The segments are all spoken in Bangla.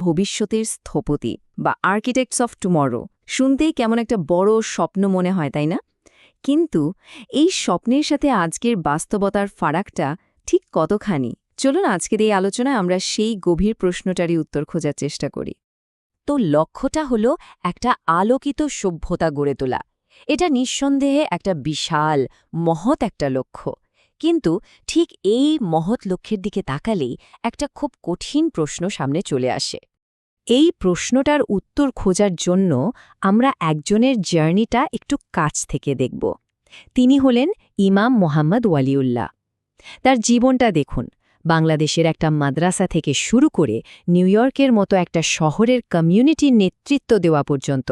ভবিষ্যতের স্থপতি বা আর্কিটেক্টস অফ টুমরো শুনতেই কেমন একটা বড় স্বপ্ন মনে হয়, তাই না? কিন্তু এই স্বপ্নের সাথে আজকের বাস্তবতার ফারাকটা ঠিক কতখানি? চলুন আজকের এই আলোচনায় আমরা সেই গভীর প্রশ্নটারই উত্তর খোঁজার চেষ্টা করি। তো লক্ষ্যটা হলো একটা আলোকিত সভ্যতা গড়ে তোলা। এটা নিঃসন্দেহে একটা বিশাল মহৎ একটা লক্ষ্য। কিন্তু ঠিক এই মহৎ লক্ষ্যের দিকে তাকালেই একটা খুব কঠিন প্রশ্ন সামনে চলে আসে। এই প্রশ্নটার উত্তর খোঁজার জন্য আমরা একজনের জার্নিটা একটু কাছ থেকে দেখব। তিনি হলেন ইমাম মোহাম্মদ ওয়ালিউল্লাহ। তার জীবনটা দেখুন, বাংলাদেশের একটা মাদ্রাসা থেকে শুরু করে নিউ ইয়র্কের মতো একটা শহরের কমিউনিটির নেতৃত্ব দেওয়া পর্যন্ত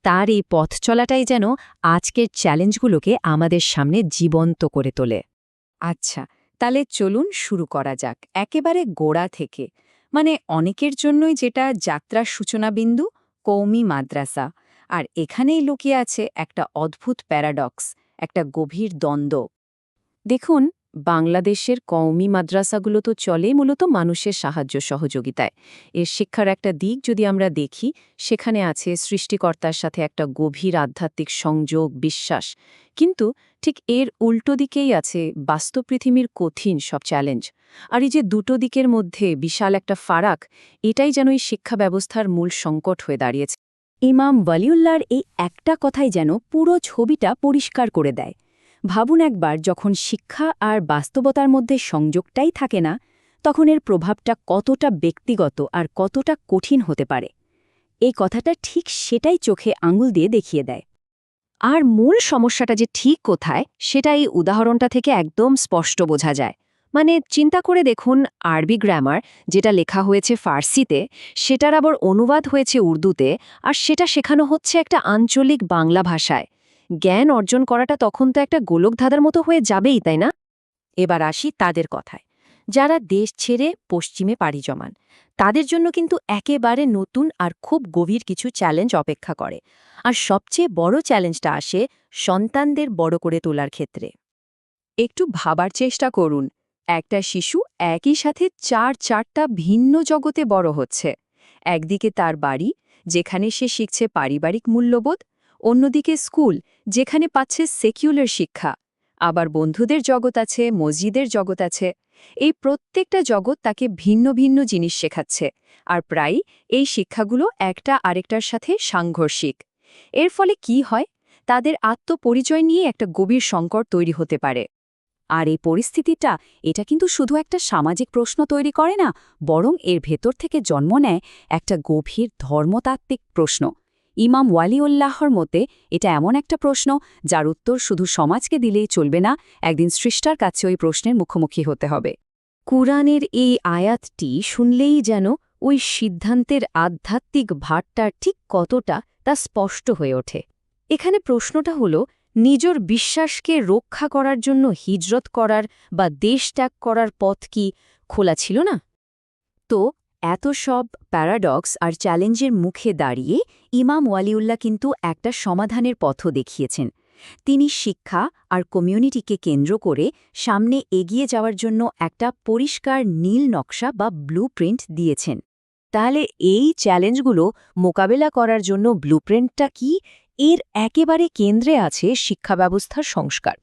তার এই পথ চলাটাই যেন আজকের চ্যালেঞ্জগুলোকে আমাদের সামনে জীবন্ত করে তোলে। আচ্ছা, তাহলে চলুন শুরু করা যাক একেবারে গোড়া থেকে। মানে অনেকের জন্যই যেটা যাত্রার সূচনাবিন্দু, কওমি মাদ্রাসা। আর এখানেই লুকিয়ে আছে একটা অদ্ভুত প্যারাডক্স, একটা গভীর দ্বন্দ্ব। দেখুন, বাংলাদেশের কওমি মাদ্রাসাগুলো তো চলে মূলত মানুষের সাহায্য সহযোগিতায়। এর শিক্ষার একটা দিক যদি আমরা দেখি, সেখানে আছে সৃষ্টিকর্তার সাথে একটা গভীর আধ্যাত্মিক সংযোগ, বিশ্বাস। কিন্তু ঠিক এর উল্টো দিকেই আছে বাস্তব পৃথিবীর কঠিন সব চ্যালেঞ্জ। আর এই যে দুটো দিকের মধ্যে বিশাল একটা ফারাক, এটাই যেন এই শিক্ষা ব্যবস্থার মূল সংকট হয়ে দাঁড়িয়েছে। ইমাম ওয়ালিউল্লাহর এই একটা কথাই যেন পুরো ছবিটা পরিষ্কার করে দেয়। ভাবুন একবার, যখন শিক্ষা আর বাস্তবতার মধ্যে সংযোগটাই থাকে না, তখন এর প্রভাবটা কতটা ব্যক্তিগত আর কতটা কঠিন হতে পারে। এই কথাটা ঠিক সেটাই চোখে আঙুল দিয়ে দেখিয়ে দেয়। আর মূল সমস্যাটা যে ঠিক কোথায়, সেটা এই উদাহরণটা থেকে একদম স্পষ্ট বোঝা যায়। মানে চিন্তা করে দেখুন, আরবি গ্রামার যেটা লেখা হয়েছে ফার্সিতে, সেটার আবার অনুবাদ হয়েছে উর্দুতে, আর সেটা শেখানো হচ্ছে একটা আঞ্চলিক বাংলা ভাষায়। জ্ঞান অর্জন করাটা তখন তো একটা গোলকধাঁধার মতো হয়ে যাবেই, তাই না? এবার আসি তাদের কথায়, যারা দেশ ছেড়ে পশ্চিমে পাড়ি জমান। তাদের জন্য কিন্তু একেবারে নতুন আর খুব গভীর কিছু চ্যালেঞ্জ অপেক্ষা করে। আর সবচেয়ে বড় চ্যালেঞ্জটা আসে সন্তানদের বড় করে তোলার ক্ষেত্রে। একটু ভাবার চেষ্টা করুন, একটা শিশু একই সাথে চারটা ভিন্ন জগতে বড় হচ্ছে। একদিকে তার বাড়ি, যেখানে সে শিখছে পারিবারিক মূল্যবোধ, অন্যদিকে স্কুল, যেখানে পাচ্ছে সেকুলার শিক্ষা। আবার বন্ধুদের জগৎ আছে, মসজিদের জগৎ আছে। এই প্রত্যেকটা জগৎ তাকে ভিন্ন ভিন্ন জিনিস শেখাচ্ছে, আর প্রায়ই এই শিক্ষাগুলো একটা আরেকটার সাথে সাংঘর্ষিক। এর ফলে কি হয়? তাদের আত্মপরিচয় নিয়ে একটা গভীর সংকট তৈরি হতে পারে। আর এই পরিস্থিতিটা, এটা কিন্তু শুধু একটা সামাজিক প্রশ্ন তৈরি করে না, বরং এর ভেতর থেকে জন্ম নেয় একটা গভীর ধর্মতাত্ত্বিক প্রশ্ন। ইমাম ওয়ালিউল্লাহর মতে এটা এমন একটা প্রশ্ন যার উত্তর শুধু সমাজকে দিলেই চলবে না, একদিন সৃষ্টার কাছে ওই প্রশ্নের মুখোমুখি হতে হবে। কুরআনের এই আয়াতটি শুনলেই যেন ওই সিদ্ধান্তের আধ্যাত্মিক ভারটা ঠিক কতটা তা স্পষ্ট হয়ে ওঠে। এখানে প্রশ্নটা হলো, নিজের বিশ্বাসকে রক্ষা করার জন্য হিজরত করার বা দেশ ত্যাগ করার পথ কি খোলা ছিল না? তো এত সব প্যারাডক্স আর চ্যালেঞ্জের মুখে দাঁড়িয়ে ইমাম ওয়ালিউল্লাহ কিন্তু একটা সমাধানের পথও দেখিয়েছেন। তিনি শিক্ষা আর কমিউনিটিকে কেন্দ্র করে সামনে এগিয়ে যাওয়ার জন্য একটা পরিষ্কার নীল নকশা বা ব্লুপ্রিন্ট দিয়েছেন। তাহলে এই চ্যালেঞ্জগুলো মোকাবেলা করার জন্য ব্লুপ্রিন্টটা কি? এর একেবারে কেন্দ্রে আছে শিক্ষা ব্যবস্থার সংস্কার।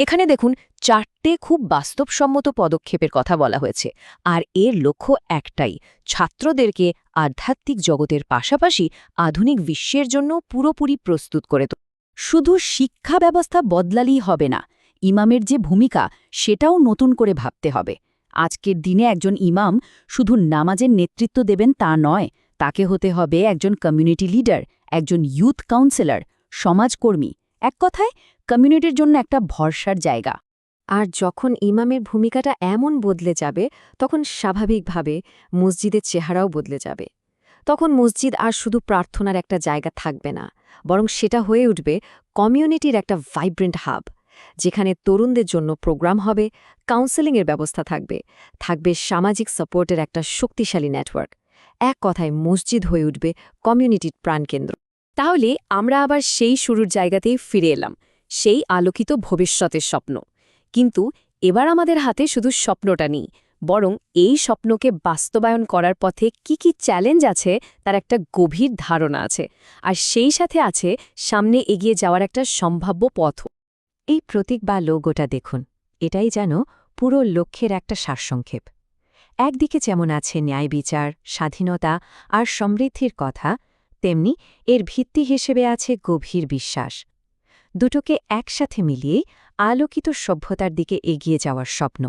এখানে দেখুন, চারটে খুব বাস্তবসম্মত পদক্ষেপের কথা বলা হয়েছে, আর এর লক্ষ্য একটাই: ছাত্রদেরকে আধ্যাত্মিক জগতের পাশাপাশি আধুনিক বিশ্বের জন্য পুরোপুরি প্রস্তুত করে তোলা। শুধু শিক্ষা ব্যবস্থা বদলালেই হবে না, ইমামের যে ভূমিকা সেটাও নতুন করে ভাবতে হবে। আজকের দিনে একজন ইমাম শুধু নামাজের নেতৃত্ব দেবেন তা নয়, তাকে হতে হবে একজন কমিউনিটি লিডার, একজন ইউথ কাউন্সিলর, সমাজকর্মী, এক কথায় কমিউনিটির জন্য একটা ভরসার জায়গা। আর যখন ইমামের ভূমিকাটা এমন বদলে যাবে, তখন স্বাভাবিকভাবে মসজিদের চেহারাও বদলে যাবে। তখন মসজিদ আর শুধু প্রার্থনার একটা জায়গা থাকবে না, বরং সেটা হয়ে উঠবে কমিউনিটির একটা ভাইব্রেন্ট হাব, যেখানে তরুণদের জন্য প্রোগ্রাম হবে, কাউন্সেলিংয়ের ব্যবস্থা থাকবে সামাজিক সাপোর্টের একটা শক্তিশালী নেটওয়ার্ক। এক কথায় মসজিদ হয়ে উঠবে কমিউনিটির প্রাণকেন্দ্র। তাহলে আমরা আবার সেই শুরুর জায়গাতেই ফিরে এলাম, সেই আলোকিত ভবিষ্যতের স্বপ্ন। কিন্তু এবার আমাদের হাতে শুধু স্বপ্নটা নেই, বরং এই স্বপ্নকে বাস্তবায়ন করার পথে কি কি চ্যালেঞ্জ আছে তার একটা গভীর ধারণা আছে, আর সেই সাথে আছে সামনে এগিয়ে যাওয়ার একটা সম্ভাব্য পথও। এই প্রতীক বা লোগোটা দেখুন, এটাই যেন পুরো লক্ষ্যের একটা সারসংক্ষেপ। একদিকে যেমন আছে ন্যায় বিচার, স্বাধীনতা আর সমৃদ্ধির কথা, তেমনি এর ভিত্তি হিসেবে আছে গভীর বিশ্বাস। দুটোকে একসাথে মিলিয়ে আলোকিত সভ্যতার দিকে এগিয়ে যাওয়ার স্বপ্ন।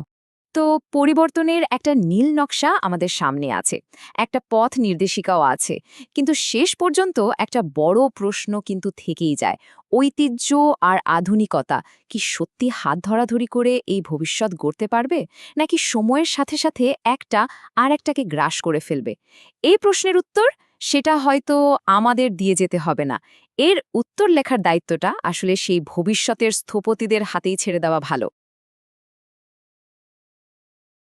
তো পরিবর্তনের একটা নীল নকশা আমাদের সামনে আছে, একটা পথ নির্দেশিকাও আছে, কিন্তু শেষ পর্যন্ত একটা বড় প্রশ্ন কিন্তু থেকেই যায়। ঐতিহ্য আর আধুনিকতা কি সত্যি হাত ধরাধরি করে এই ভবিষ্যৎ গড়তে পারবে, নাকি সময়ের সাথে সাথে একটা আর একটাকে গ্রাস করে ফেলবে? এই প্রশ্নের উত্তর সেটা হয়তো আমাদের দিয়ে যেতে হবে না। এর উত্তর লেখার দায়িত্বটা আসলে সেই ভবিষ্যতের স্থপতিদের হাতেই ছেড়ে দেওয়া ভালো।